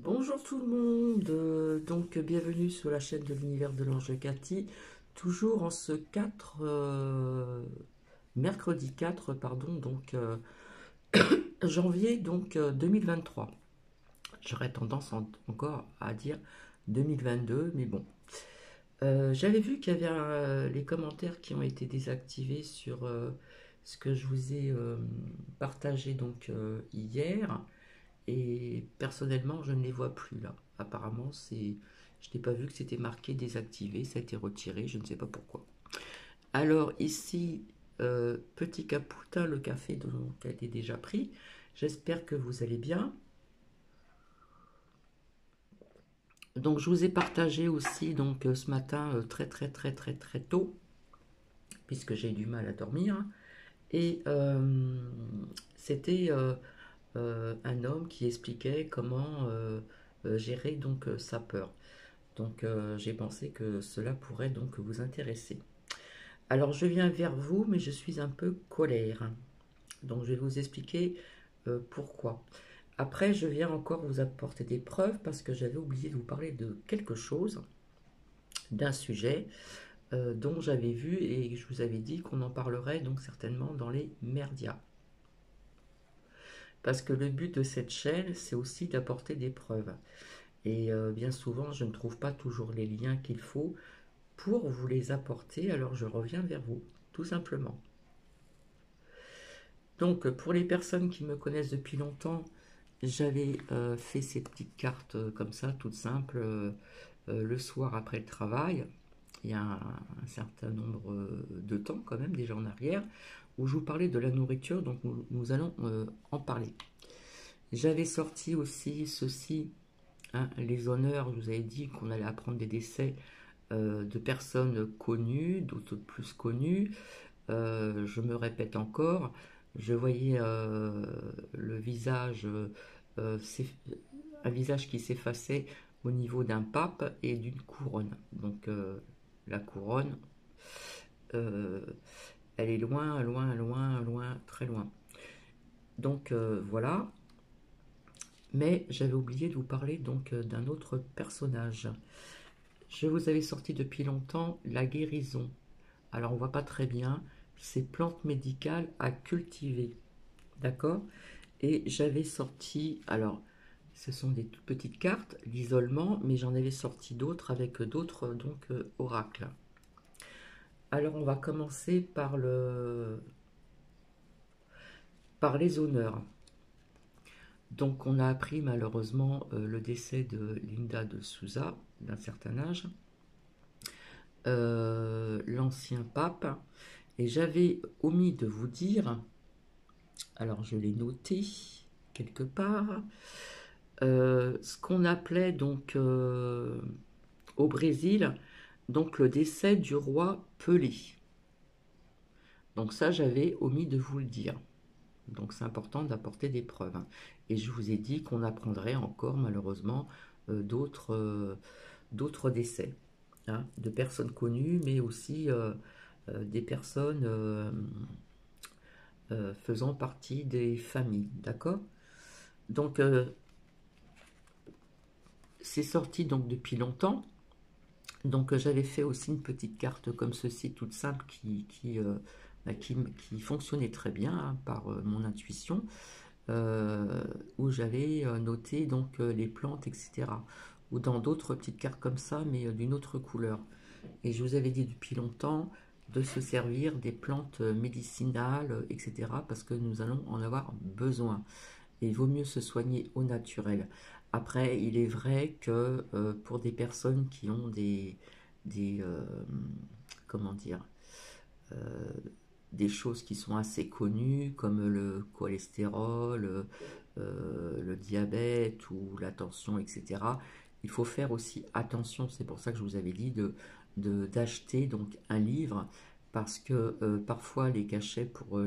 Bonjour tout le monde, donc bienvenue sur la chaîne de l'univers de l'ange Cathy, toujours en ce mercredi 4, pardon, janvier 2023. J'aurais tendance encore à dire 2022, mais bon. J'avais vu qu'il y avait les commentaires qui ont été désactivés sur ce que je vous ai partagé hier. Et personnellement, je ne les vois plus là. Apparemment, je n'ai pas vu que c'était marqué désactivé, ça a été retiré, je ne sais pas pourquoi. Alors ici, petit caputin, le café qui a été déjà pris. J'espère que vous allez bien. Donc je vous ai partagé aussi ce matin très tôt, puisque j'ai du mal à dormir. Et c'était un homme qui expliquait comment gérer sa peur. J'ai pensé que cela pourrait donc vous intéresser. Alors je viens vers vous, mais je suis un peu colère. Donc je vais vous expliquer pourquoi. Après, je viens encore vous apporter des preuves parce que j'avais oublié de vous parler de quelque chose, d'un sujet dont j'avais vu et je vous avais dit qu'on en parlerait donc certainement dans les merdias. Parce que le but de cette chaîne, c'est aussi d'apporter des preuves. Et bien souvent, je ne trouve pas toujours les liens qu'il faut pour vous les apporter, alors je reviens vers vous, tout simplement. Donc, pour les personnes qui me connaissent depuis longtemps, j'avais fait ces petites cartes comme ça, toutes simples, le soir après le travail, il y a un certain nombre de temps quand même, déjà en arrière, où je vous parlais de la nourriture, donc nous allons en parler. J'avais sorti aussi ceci, hein, les honneurs, je vous avais dit qu'on allait apprendre des décès de personnes connues, d'autres plus connues. Je me répète encore, je voyais le visage, un visage qui s'effaçait au niveau d'un pape et d'une couronne. La couronne, euh, elle est loin, très loin. Voilà. Mais j'avais oublié de vous parler d'un autre personnage. Je vous avais sorti depuis longtemps la guérison. Alors on voit pas très bien ces plantes médicales à cultiver. D'accord? Et j'avais sorti, alors ce sont des toutes petites cartes, l'isolement, mais j'en avais sorti d'autres avec d'autres oracles. Alors on va commencer par les honneurs. Donc on a appris malheureusement le décès de Linda de Souza, d'un certain âge, l'ancien pape, et j'avais omis de vous dire, alors je l'ai noté quelque part, ce qu'on appelait au Brésil le décès du roi Pelé. Donc ça j'avais omis de vous le dire. Donc c'est important d'apporter des preuves. Et je vous ai dit qu'on apprendrait encore malheureusement d'autres décès, hein, de personnes connues, mais aussi des personnes faisant partie des familles, d'accord? Donc c'est sorti donc depuis longtemps. Donc j'avais fait aussi une petite carte comme ceci, toute simple, qui fonctionnait très bien, hein, par mon intuition, où j'avais noté les plantes, etc. Ou dans d'autres petites cartes comme ça, mais d'une autre couleur. Et je vous avais dit depuis longtemps de se servir des plantes médicinales, etc. Parce que nous allons en avoir besoin. Et il vaut mieux se soigner au naturel. Après, il est vrai que pour des personnes qui ont des comment dire, euh, des choses qui sont assez connues, comme le cholestérol, le diabète ou la tension, etc., il faut faire aussi attention. C'est pour ça que je vous avais dit d'acheter un livre, parce que parfois les cachets pour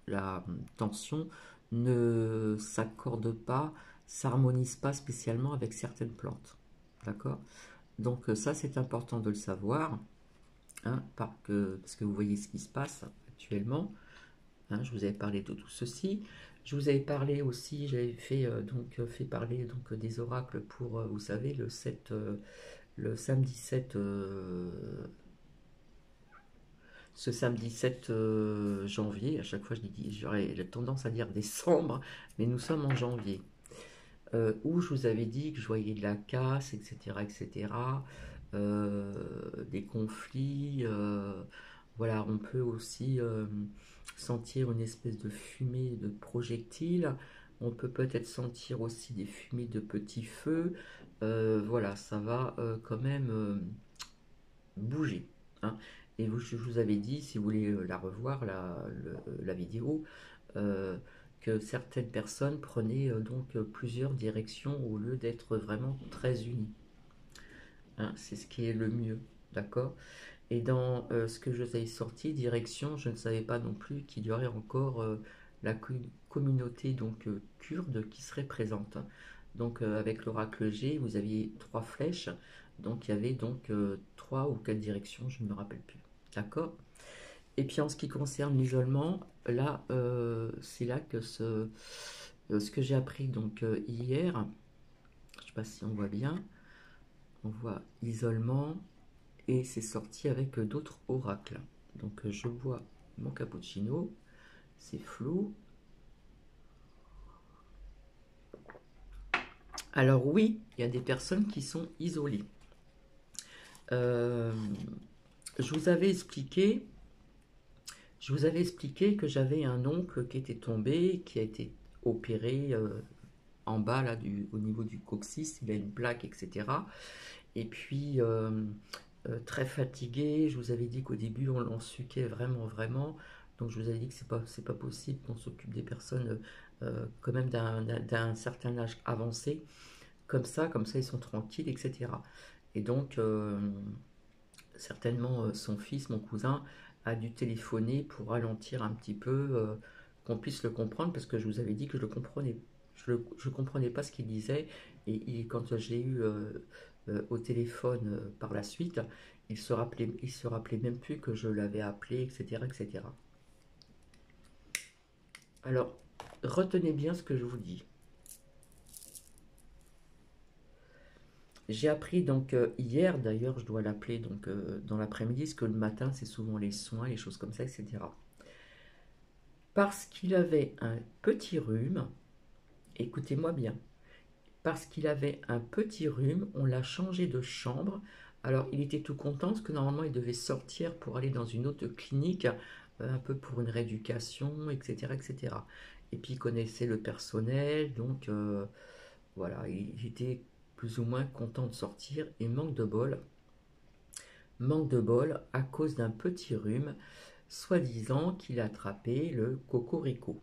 la tension ne s'accordent pas, s'harmonisent pas spécialement avec certaines plantes. D'accord? Donc ça c'est important de le savoir, hein, parce que vous voyez ce qui se passe actuellement, hein, je vous avais parlé de tout ceci. Je vous avais parlé aussi, j'avais fait fait parler donc des oracles pour, vous savez, le samedi 7, ce samedi 7 janvier. À chaque fois, j'aurais tendance à dire décembre, mais nous sommes en janvier. Où je vous avais dit que je voyais de la casse, etc., etc., des conflits. Voilà, on peut aussi sentir une espèce de fumée de projectiles. On peut peut-être sentir aussi des fumées de petits feux. Voilà, ça va quand même bouger, hein. Et je vous avais dit, si vous voulez la revoir, la vidéo, euh, que certaines personnes prenaient plusieurs directions au lieu d'être vraiment très unies, hein. C'est ce qui est le mieux, d'accord? Et dans ce que je vous avais sorti, direction, je ne savais pas non plus qu'il y aurait encore la communauté kurde qui serait présente. Donc avec l'oracle G, vous aviez 3 flèches, donc il y avait 3 ou 4 directions, je ne me rappelle plus. D'accord? Et puis en ce qui concerne l'isolement, là, c'est là que ce que j'ai appris hier, je ne sais pas si on voit bien, on voit isolement, et c'est sorti avec d'autres oracles. Donc je bois mon cappuccino, c'est flou. Alors oui, il y a des personnes qui sont isolées. Euh, je vous avais expliqué, que j'avais un oncle qui était tombé, qui a été opéré en bas là, au niveau du coccyx, il a une plaque, etc. Et puis très fatigué. Je vous avais dit qu'au début on l'ensuquait vraiment, vraiment. Donc je vous avais dit que c'est pas possible qu'on s'occupe des personnes quand même d'un certain âge avancé. Comme ça ils sont tranquilles, etc. Et donc certainement son fils, mon cousin, a dû téléphoner pour ralentir un petit peu, qu'on puisse le comprendre, parce que je vous avais dit que je le comprenais. Je comprenais pas ce qu'il disait, et quand je l'ai eu au téléphone par la suite, il se rappelait même plus que je l'avais appelé, etc., etc. Alors, retenez bien ce que je vous dis. J'ai appris hier, d'ailleurs, je dois l'appeler dans l'après-midi, parce que le matin, c'est souvent les soins, les choses comme ça, etc. Parce qu'il avait un petit rhume, écoutez-moi bien, parce qu'il avait un petit rhume, on l'a changé de chambre. Alors, il était tout content parce que normalement, il devait sortir pour aller dans une autre clinique, un peu pour une rééducation, etc., etc. Et puis, il connaissait le personnel, donc voilà, il était plus ou moins content de sortir. Et manque de bol à cause d'un petit rhume, soi-disant qu'il a attrapé le cocorico.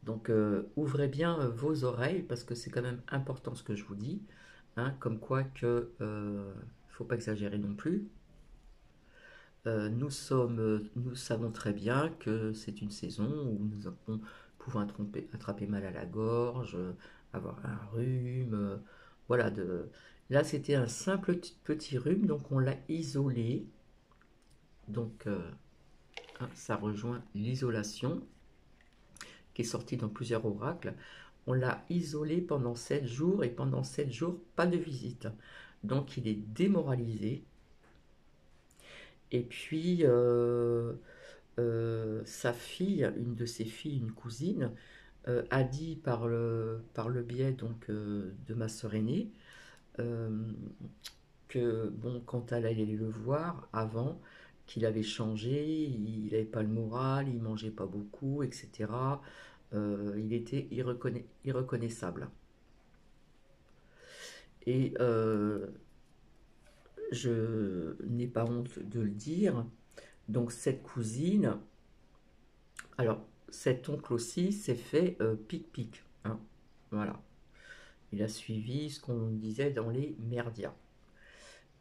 Donc ouvrez bien vos oreilles parce que c'est quand même important ce que je vous dis, hein, comme quoi que faut pas exagérer non plus. Nous savons très bien que c'est une saison où pouvons attraper mal à la gorge, avoir un rhume, voilà. Là, c'était un simple petit rhume, donc on l'a isolé. Donc hein, ça rejoint l'isolation qui est sorti dans plusieurs oracles. On l'a isolé pendant 7 jours, et pendant 7 jours, pas de visite. Donc il est démoralisé. Et puis sa fille, une de ses filles, une cousine, a dit par le biais de ma sœur aînée, euh, que bon, quand elle allait le voir avant, qu'il avait changé, il n'avait pas le moral, il mangeait pas beaucoup, etc. Il était irreconnaissable. Et je n'ai pas honte de le dire. Donc cette cousine, alors cet oncle aussi s'est fait pic-pic, hein, voilà. Il a suivi ce qu'on disait dans les merdias.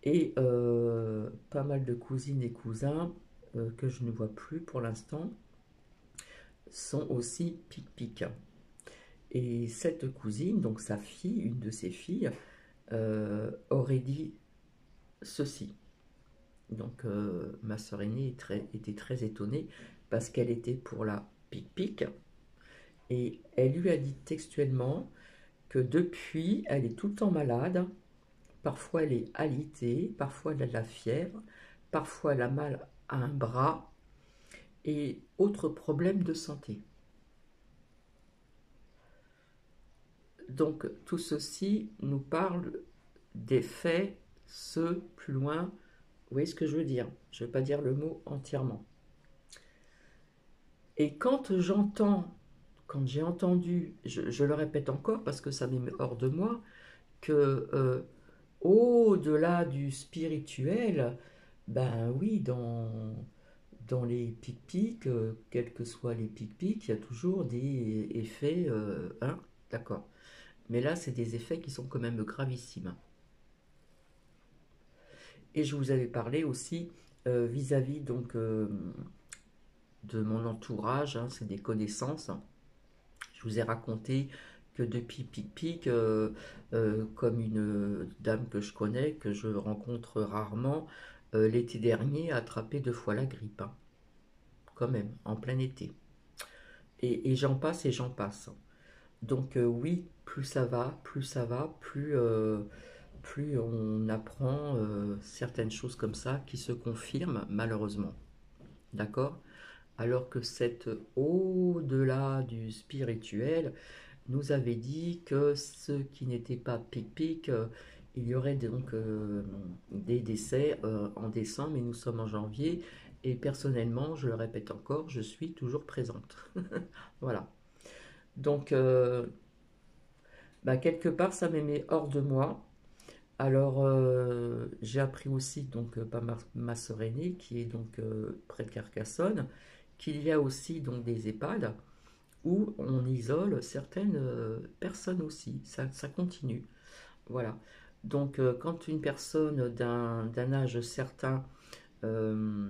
Et pas mal de cousines et cousins que je ne vois plus pour l'instant sont aussi pic-pic. Et cette cousine, donc sa fille, une de ses filles, aurait dit ceci. Donc ma sœur aînée était très étonnée parce qu'elle était pour la pic-pic, Et elle lui a dit textuellement que depuis, elle est tout le temps malade. Parfois, elle est alitée, parfois, elle a de la fièvre, parfois, elle a mal à un bras et autres problèmes de santé. Donc, tout ceci nous parle des faits, ce, plus loin. Vous voyez ce que je veux dire? Je ne vais pas dire le mot entièrement. Et quand j'ai entendu, je le répète encore parce que ça m'est hors de moi, que au-delà du spirituel, ben oui, dans les pic-pics, quels que soient les pic-pics, il y a toujours des effets, hein, d'accord. Mais là, c'est des effets qui sont quand même gravissimes. Et je vous avais parlé aussi vis-à-vis donc de mon entourage, hein, c'est des connaissances. Je vous ai raconté que depuis Pic-Pic, comme une dame que je connais, que je rencontre rarement, l'été dernier a attrapé 2 fois la grippe, hein, quand même, en plein été. Et j'en passe et j'en passe. Donc oui, plus ça va, plus on apprend certaines choses comme ça qui se confirment malheureusement. D'accord? Alors que cette au-delà du spirituel nous avait dit que ceux qui n'étaient pas pic-pic, il y aurait donc des décès en décembre et nous sommes en janvier. Et personnellement, je le répète encore, je suis toujours présente. Voilà. Donc, bah, quelque part, ça me met hors de moi. Alors, j'ai appris aussi, donc, par ma sœur aînée, qui est donc près de Carcassonne, qu'il y a aussi donc des EHPAD où on isole certaines personnes aussi. Ça continue. Voilà. Donc, quand une personne d'un âge certain euh,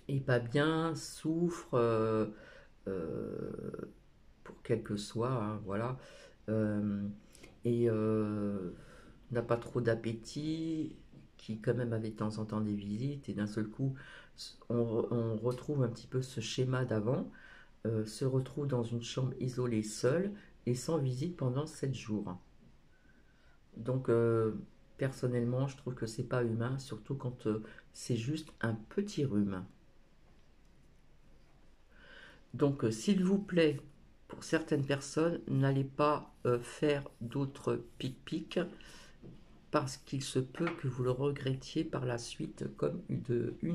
est pas bien, souffre, euh, pour quel que soit, hein, voilà, euh, et n'a pas trop d'appétit, qui quand même avait de temps en temps des visites, et d'un seul coup, on retrouve un petit peu ce schéma d'avant, se retrouve dans une chambre isolée seule et sans visite pendant 7 jours. Donc, personnellement, je trouve que c'est pas humain, surtout quand c'est juste un petit rhume. Donc, s'il vous plaît, pour certaines personnes, n'allez pas faire d'autres pic-pic parce qu'il se peut que vous le regrettiez par la suite, comme une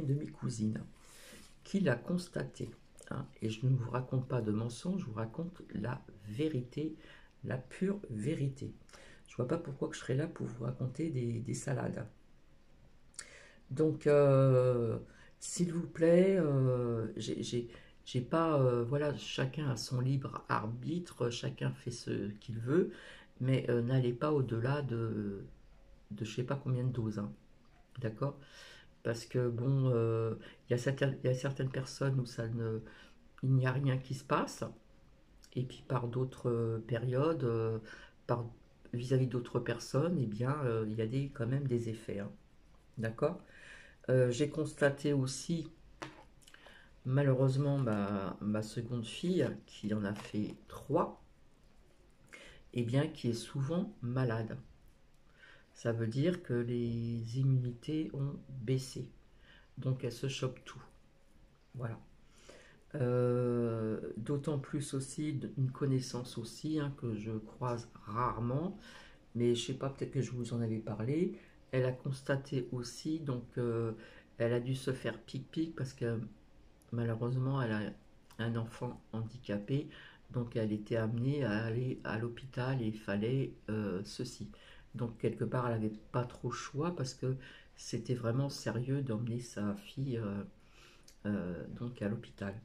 de mes cousines qui l'a constaté. Hein. Et je ne vous raconte pas de mensonges, je vous raconte la vérité, la pure vérité. Je ne vois pas pourquoi je serais là pour vous raconter des salades. Donc, s'il vous plaît, j'ai pas, voilà, chacun a son libre arbitre, chacun fait ce qu'il veut, mais n'allez pas au-delà de je sais pas combien de doses, hein, d'accord? Parce que bon, il y a certaines personnes où il n'y a rien qui se passe, et puis par d'autres périodes, par vis-à-vis d'autres personnes, eh bien, il y a quand même des effets, hein, d'accord? J'ai constaté aussi, malheureusement, ma seconde fille, qui en a fait 3, et bien, qui est souvent malade. Ça veut dire que les immunités ont baissé. Donc, elle se chope tout. Voilà. D'autant plus aussi, une connaissance aussi, hein, que je croise rarement, mais je sais pas, peut-être que je vous en avais parlé. Elle a constaté aussi, donc, elle a dû se faire pic-pic parce que malheureusement, elle a un enfant handicapé, donc elle était amenée à aller à l'hôpital et il fallait ceci. Donc quelque part, elle n'avait pas trop le choix parce que c'était vraiment sérieux d'emmener sa fille donc à l'hôpital.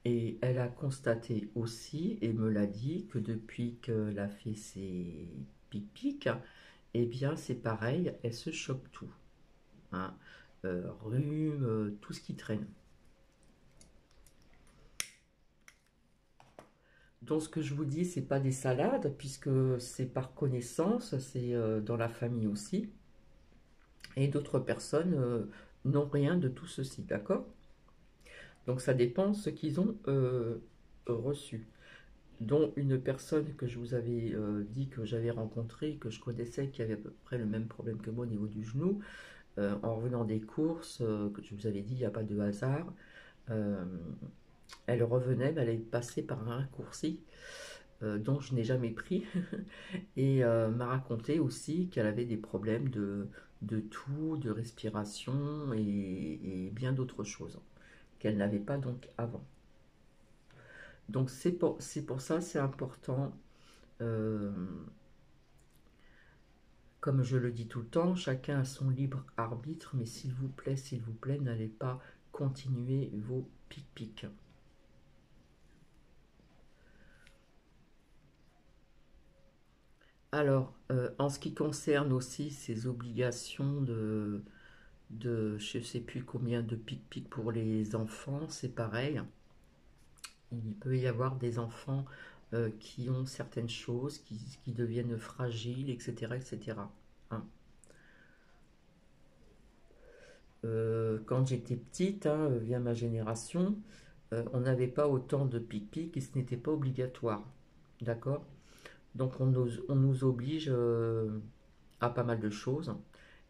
Et elle a constaté aussi, et me l'a dit, que depuis qu'elle a fait ses pic-pics, eh bien c'est pareil, elle se chope tout. Hein. Rhume, tout ce qui traîne. Donc ce que je vous dis, c'est pas des salades, puisque c'est par connaissance, c'est dans la famille aussi. Et d'autres personnes n'ont rien de tout ceci, d'accord? Donc ça dépend de ce qu'ils ont reçu. dont une personne que je vous avais dit que j'avais rencontrée, que je connaissais, qui avait à peu près le même problème que moi au niveau du genou, en revenant des courses, que je vous avais dit, il n'y a pas de hasard, euh, elle revenait, mais elle est passée par un raccourci dont je n'ai jamais pris, et m'a raconté aussi qu'elle avait des problèmes de toux, de respiration et bien d'autres choses qu'elle n'avait pas donc avant. Donc c'est pour ça, c'est important, euh, comme je le dis tout le temps, chacun a son libre arbitre, mais s'il vous plaît, n'allez pas continuer vos pic-pics. Alors, en ce qui concerne aussi ces obligations je ne sais plus combien de pic-pic pour les enfants, c'est pareil. Il peut y avoir des enfants qui ont certaines choses, qui deviennent fragiles, etc. etc. Hein. Quand j'étais petite, hein, via ma génération, on n'avait pas autant de pic-pic et ce n'était pas obligatoire. D'accord? Donc on nous oblige à pas mal de choses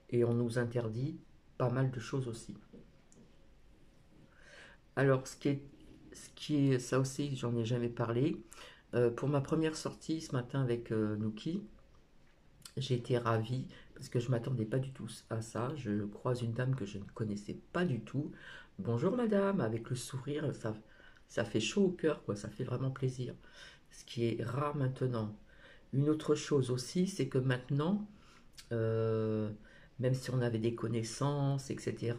et on nous interdit pas mal de choses aussi. Alors, ce qui est ça aussi, j'en ai jamais parlé. Pour ma première sortie ce matin avec Nuki, j'ai été ravie parce que je m'attendais pas du tout à ça. Je croise une dame que je ne connaissais pas du tout. Bonjour madame, avec le sourire, ça fait chaud au cœur, quoi. Ça fait vraiment plaisir. Ce qui est rare maintenant. Une autre chose aussi, c'est que maintenant, euh, même si on avait des connaissances, etc.,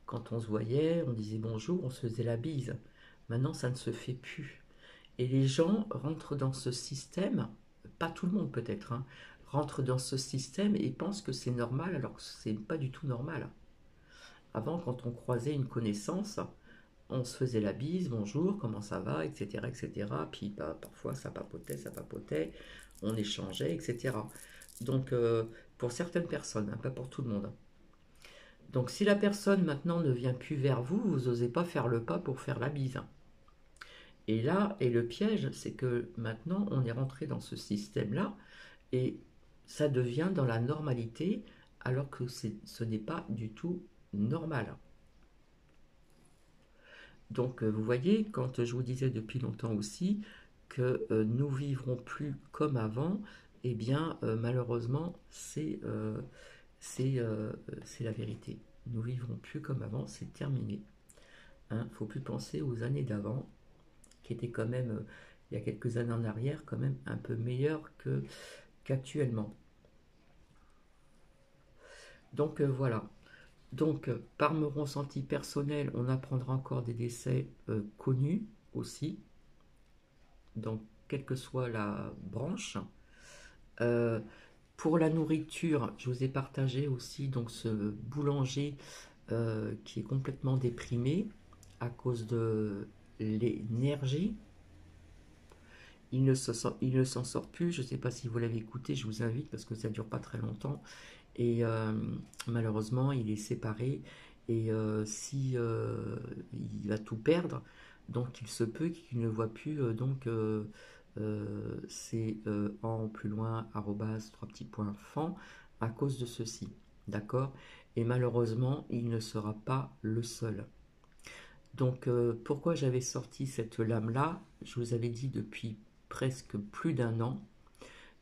quand on se voyait, on disait bonjour, on se faisait la bise. Maintenant, ça ne se fait plus. Et les gens rentrent dans ce système, pas tout le monde peut-être, hein, rentrent dans ce système et pensent que c'est normal alors que c'est pas du tout normal. Avant, quand on croisait une connaissance, on se faisait la bise, bonjour, comment ça va, etc., etc. Puis bah, parfois ça papotait, on échangeait, etc. Donc pour certaines personnes, hein, pas pour tout le monde. Donc si la personne maintenant ne vient plus vers vous, vous n'osez pas faire le pas pour faire la bise. Et là, et le piège, c'est que maintenant on est rentré dans ce système-là et ça devient dans la normalité alors que ce n'est pas du tout normal. Donc vous voyez, quand je vous disais depuis longtemps aussi que nous vivrons plus comme avant, eh bien malheureusement c'est euh, c'est la vérité. Nous vivrons plus comme avant, c'est terminé. Hein, faut plus penser aux années d'avant, qui étaient quand même, il y a quelques années en arrière, quand même un peu meilleures qu'actuellement. Donc voilà. Donc par mon ressenti personnel, on apprendra encore des décès connus aussi, donc quelle que soit la branche. Euh, pour la nourriture, je vous ai partagé aussi donc ce boulanger qui est complètement déprimé à cause de l'énergie. Il ne s'en sort plus. Je ne sais pas si vous l'avez écouté, je vous invite parce que ça ne dure pas très longtemps. Et malheureusement, il est séparé. Et si il va tout perdre, donc il se peut qu'il ne voit plus. C'est en plus loin, arrobase, trois petits points, fan, à cause de ceci. D'accord? Et malheureusement, il ne sera pas le seul. Donc, pourquoi j'avais sorti cette lame-là? Je vous avais dit depuis presque plus d'un an,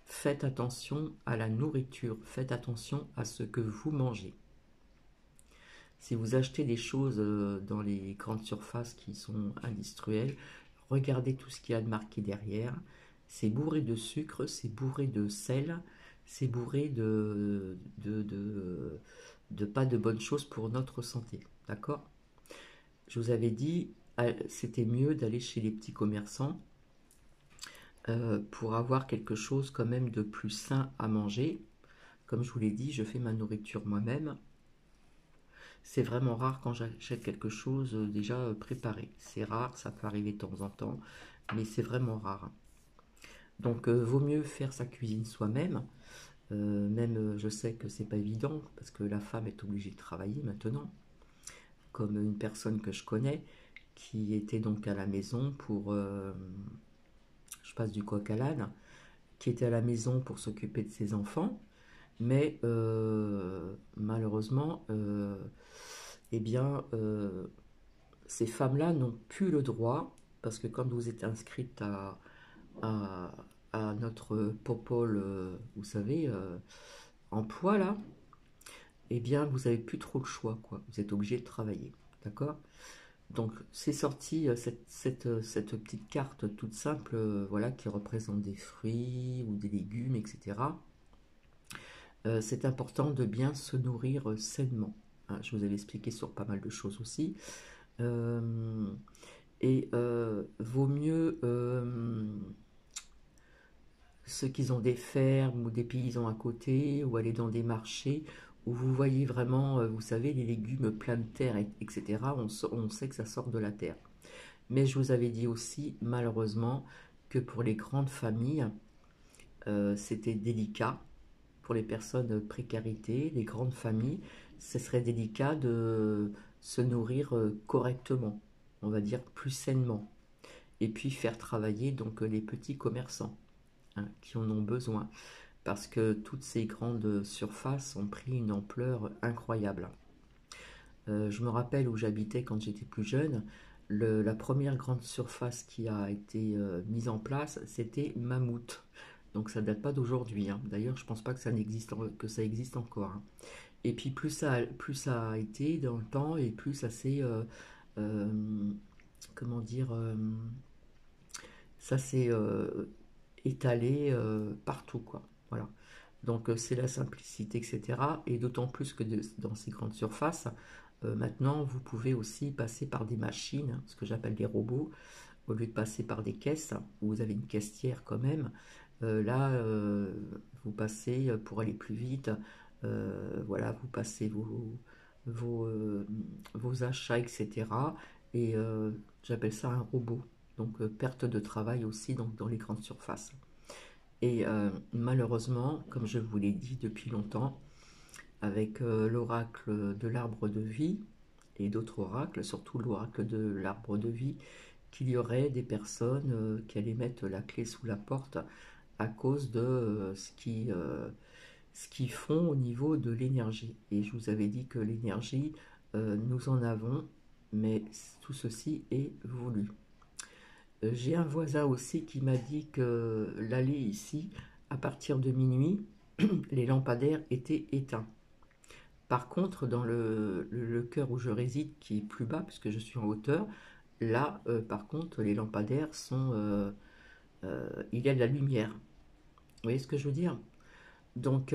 faites attention à la nourriture, faites attention à ce que vous mangez. Si vous achetez des choses dans les grandes surfaces qui sont industrielles, regardez tout ce qu'il y a de marqué derrière. C'est bourré de sucre, c'est bourré de sel, c'est bourré de pas de bonnes choses pour notre santé. D'accord? Je vous avais dit, c'était mieux d'aller chez les petits commerçants pour avoir quelque chose quand même de plus sain à manger. Comme je vous l'ai dit, je fais ma nourriture moi-même. C'est vraiment rare quand j'achète quelque chose déjà préparé. C'est rare, ça peut arriver de temps en temps, mais c'est vraiment rare. Donc vaut mieux faire sa cuisine soi-même. Même je sais que c'est pas évident parce que la femme est obligée de travailler maintenant, comme une personne que je connais qui était donc à la maison pour, je passe du coq à l'âne, qui était à la maison pour s'occuper de ses enfants, mais malheureusement, eh bien, ces femmes-là n'ont plus le droit, parce que quand vous êtes inscrite à, à notre popole, vous savez, emploi là, eh bien, vous n'avez plus trop le choix, quoi. Vous êtes obligé de travailler, d'accord? Donc, c'est sorti cette petite carte toute simple, voilà, qui représente des fruits ou des légumes, etc. C'est important de bien se nourrir sainement, hein. Je vous avais expliqué sur pas mal de choses aussi. Euh, Vaut mieux ceux qui ont des fermes ou des paysans à côté, ou aller dans des marchés où vous voyez vraiment, vous savez, les légumes pleins de terre, etc. On sait que ça sort de la terre. Mais je vous avais dit aussi, malheureusement, que pour les grandes familles, c'était délicat. Pour les personnes précarité, les grandes familles, ce serait délicat de se nourrir correctement, on va dire plus sainement. Et puis faire travailler donc les petits commerçants, hein, qui en ont besoin. Parce que toutes ces grandes surfaces ont pris une ampleur incroyable. Je me rappelle où j'habitais quand j'étais plus jeune, la première grande surface qui a été mise en place, c'était Mammouth. Donc ça date pas d'aujourd'hui, hein. D'ailleurs, je pense pas que que ça existe encore, hein. Et puis plus ça a été dans le temps et plus ça s'est, euh, comment dire, ça s'est étalé partout, quoi. Voilà. Donc c'est la simplicité, etc. Et d'autant plus que dans ces grandes surfaces, maintenant vous pouvez aussi passer par des machines, ce que j'appelle des robots, au lieu de passer par des caisses, où vous avez une caissière quand même. Là, vous passez pour aller plus vite, voilà, vous passez vos, euh, vos achats, etc. Et j'appelle ça un robot. Donc perte de travail aussi donc, dans les grandes surfaces. Et malheureusement, comme je vous l'ai dit depuis longtemps, avec l'oracle de l'arbre de vie et d'autres oracles, surtout l'oracle de l'arbre de vie, qu'il y aurait des personnes qui allaient mettre la clé sous la porte à cause de ce qu'ils font au niveau de l'énergie. Et je vous avais dit que l'énergie, nous en avons, mais tout ceci est voulu. J'ai un voisin aussi qui m'a dit que l'allée ici, à partir de minuit, les lampadaires étaient éteints. Par contre, dans le cœur où je réside, qui est plus bas, puisque je suis en hauteur, là, par contre, les lampadaires sont... il y a de la lumière. Vous voyez ce que je veux dire? Donc,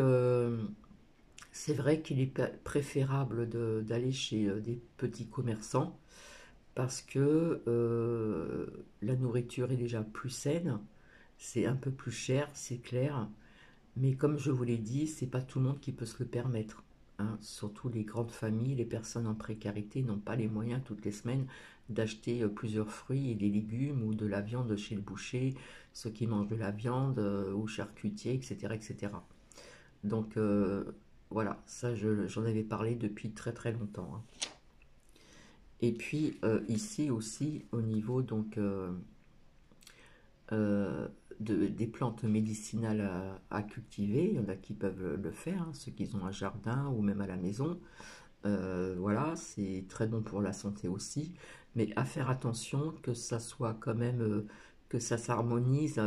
c'est vrai qu'il est préférable d'aller chez des petits commerçants parce que la nourriture est déjà plus saine, c'est un peu plus cher, c'est clair, mais comme je vous l'ai dit, c'est pas tout le monde qui peut se le permettre, hein. Surtout les grandes familles, les personnes en précarité n'ont pas les moyens toutes les semaines d'acheter plusieurs fruits et des légumes ou de la viande chez le boucher, ceux qui mangent de la viande ou charcutier, etc., etc. Donc voilà, ça j'en avais parlé depuis très très longtemps, hein. Et puis ici aussi au niveau donc euh, des plantes médicinales à cultiver, il y en a qui peuvent le faire, hein, ceux qui ont un jardin ou même à la maison. Voilà, c'est très bon pour la santé aussi, mais à faire attention que ça soit quand même que ça s'harmonise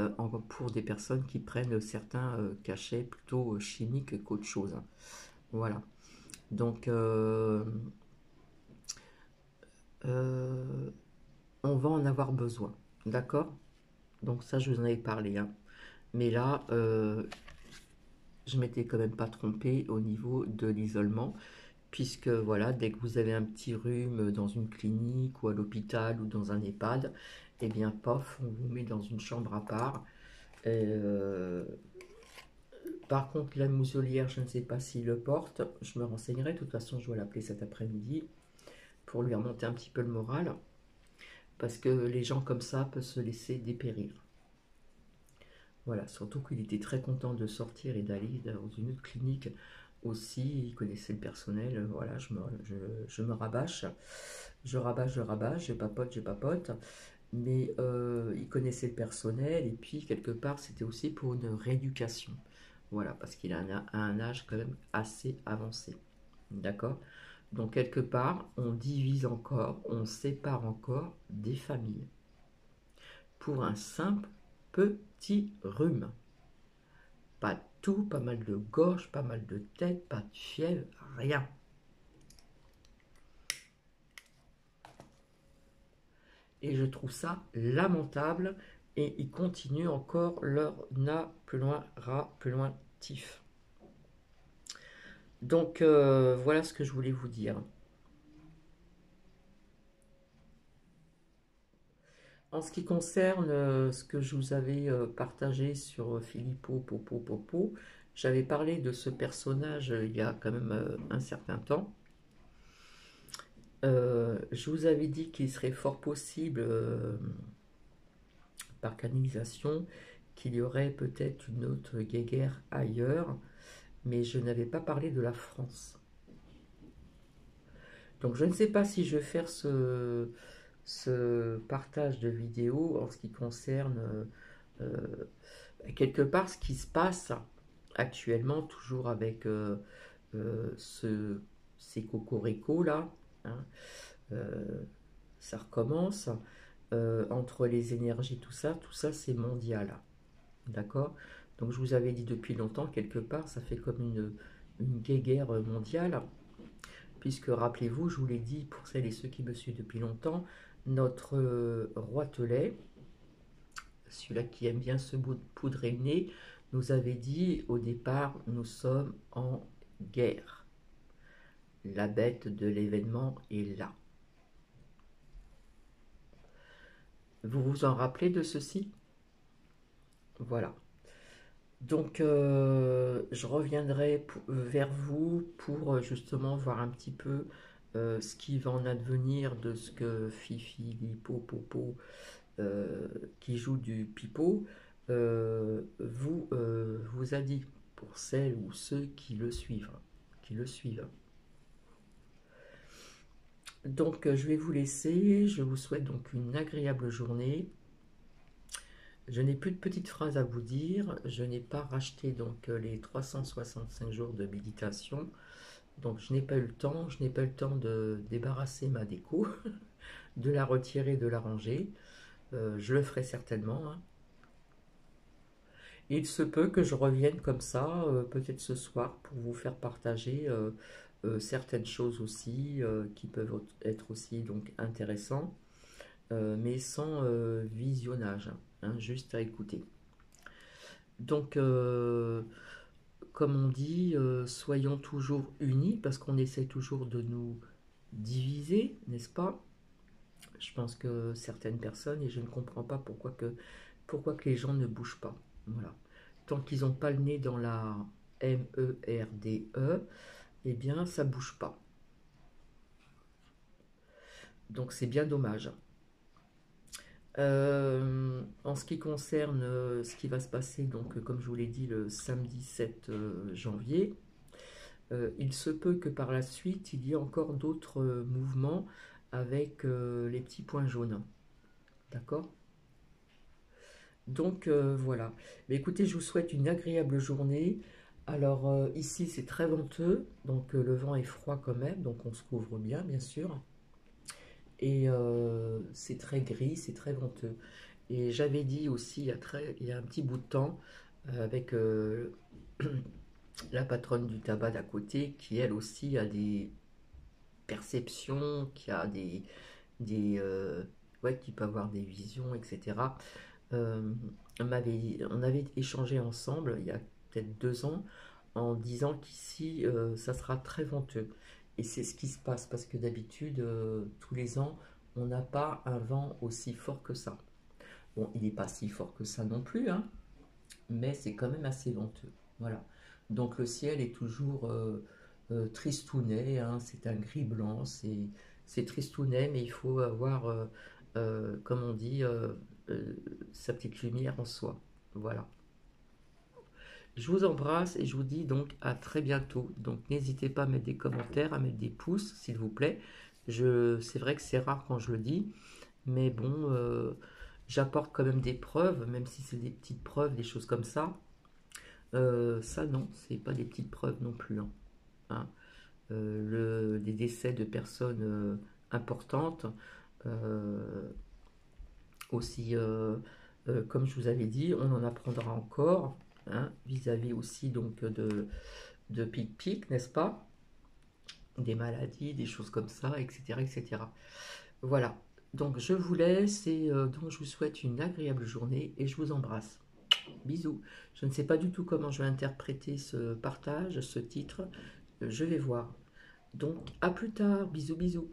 pour des personnes qui prennent certains cachets plutôt chimiques qu'autre chose, hein. Voilà. Donc, euh, on va en avoir besoin. D'accord? Donc ça, je vous en avais parlé, hein. Mais là, je m'étais quand même pas trompée au niveau de l'isolement, puisque voilà, dès que vous avez un petit rhume dans une clinique ou à l'hôpital ou dans un EHPAD, eh bien, pof, on vous met dans une chambre à part. Par contre, la muselière, je ne sais pas s'il le porte. Je me renseignerai. De toute façon, je vais l'appeler cet après-midi pour lui remonter un petit peu le moral, parce que les gens comme ça peuvent se laisser dépérir. Voilà, surtout qu'il était très content de sortir et d'aller dans une autre clinique aussi. Il connaissait le personnel. Voilà, je me rabâche. Je rabâche, je papote, je papote. mais il connaissait le personnel, et puis quelque part c'était aussi pour une rééducation. Voilà, parce qu'il a un âge quand même assez avancé. D'accord? Donc quelque part, on divise encore, on sépare encore des familles. Pour un simple petit rhume. Pas de tout, pas mal de gorge, pas mal de tête, pas de fièvre, rien. Et je trouve ça lamentable. Et ils continuent encore leur na plus loin, ra plus loin, tif. Donc voilà ce que je voulais vous dire. En ce qui concerne ce que je vous avais partagé sur Filippo Popo Popo, j'avais parlé de ce personnage il y a quand même un certain temps. Je vous avais dit qu'il serait fort possible, par canalisation, qu'il y aurait peut-être une autre guéguerre ailleurs, mais je n'avais pas parlé de la France. Donc je ne sais pas si je vais faire ce partage de vidéos en ce qui concerne quelque part ce qui se passe actuellement, toujours avec ces cocoricots là, hein, euh, ça recommence, entre les énergies, tout ça c'est mondial, d'accord? Donc je vous avais dit depuis longtemps, quelque part, ça fait comme une guéguerre mondiale, puisque rappelez-vous, je vous l'ai dit pour celles et ceux qui me suivent depuis longtemps, notre Roitelet, celui-là qui aime bien se poudrer le nez, nous avait dit au départ, nous sommes en guerre. La bête de l'événement est là. Vous vous en rappelez de ceci? Voilà. Donc, je reviendrai vers vous pour justement voir un petit peu ce qui va en advenir de ce que Fifi, Lipo, Popo, qui joue du pipeau, vous a dit, pour celles ou ceux qui le suivent. Qui le suivent. Donc, je vais vous laisser. Je vous souhaite donc une agréable journée. Je n'ai plus de petites phrases à vous dire. Je n'ai pas racheté donc les 365 jours de méditation. Donc je n'ai pas eu le temps. Je n'ai pas eu le temps de débarrasser ma déco, de la retirer, de la ranger. Je le ferai certainement, hein. Il se peut que je revienne comme ça, peut-être ce soir, pour vous faire partager certaines choses aussi qui peuvent être aussi donc intéressantes, mais sans visionnage, hein, juste à écouter. Donc, comme on dit, soyons toujours unis parce qu'on essaie toujours de nous diviser, n'est-ce pas? Je pense que certaines personnes, et je ne comprends pas pourquoi que les gens ne bougent pas. Voilà. Tant qu'ils n'ont pas le nez dans la MERDE, eh bien, ça ne bouge pas. Donc, c'est bien dommage. En ce qui concerne ce qui va se passer, donc comme je vous l'ai dit, le samedi 7 janvier, il se peut que par la suite, il y ait encore d'autres mouvements avec les petits points jaunes. D'accord? Donc voilà. Mais écoutez, je vous souhaite une agréable journée. Alors ici, c'est très venteux, donc le vent est froid quand même, donc on se couvre bien, bien sûr. Et c'est très gris, c'est très venteux. Et j'avais dit aussi il y a un petit bout de temps, avec la patronne du tabac d'à côté, qui elle aussi a des perceptions, qui a ouais, qui peut avoir des visions, etc. Euh, on avait échangé ensemble il y a peut-être 2 ans en disant qu'ici ça sera très venteux. Et c'est ce qui se passe parce que d'habitude, tous les ans, on n'a pas un vent aussi fort que ça. Bon, il n'est pas si fort que ça non plus, hein, mais c'est quand même assez venteux. Voilà. Donc le ciel est toujours tristounet, hein, c'est un gris blanc, c'est tristounet, mais il faut avoir, comme on dit, sa petite lumière en soi. Voilà. Je vous embrasse et je vous dis donc à très bientôt. Donc n'hésitez pas à mettre des commentaires, à mettre des pouces, s'il vous plaît. C'est vrai que c'est rare quand je le dis, Mais bon, j'apporte quand même des preuves, même si c'est des petites preuves, des choses comme ça. Ça, non, c'est pas des petites preuves non plus, hein. Hein. Des décès de personnes importantes, euh, aussi, comme je vous avais dit, on en apprendra encore, hein, vis-à-vis aussi donc de Pic-Pic, n'est-ce pas? Des maladies, des choses comme ça, etc., etc. Voilà. Donc je vous laisse et donc je vous souhaite une agréable journée et je vous embrasse. Bisous. Je ne sais pas du tout comment je vais interpréter ce partage, ce titre. Je vais voir. Donc à plus tard. Bisous, bisous.